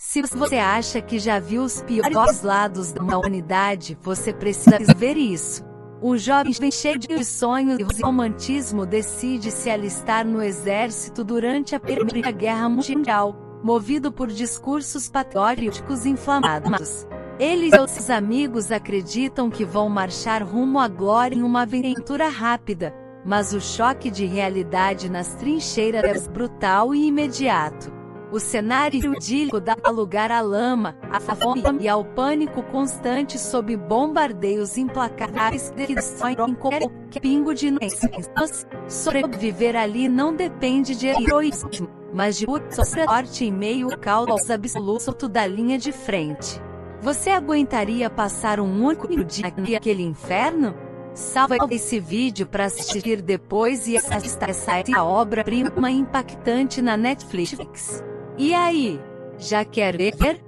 Se você acha que já viu os piores lados da humanidade, você precisa ver isso. Um jovem cheio de sonhos e romantismo decide se alistar no exército durante a Primeira Guerra Mundial, movido por discursos patrióticos inflamados. Ele e seus amigos acreditam que vão marchar rumo à glória em uma aventura rápida, mas o choque de realidade nas trincheiras é brutal e imediato. O cenário idílico dá lugar à lama, à fome e ao pânico constante sob bombardeios implacáveis que destroem qualquer pingo de inocência. Sobreviver ali não depende de heroísmo, mas de pura sorte em meio ao caos absoluto da linha de frente. Você aguentaria passar um único dia naquele inferno? Salva esse vídeo para assistir depois e assista essa obra-prima impactante na Netflix. E aí, já quer ver?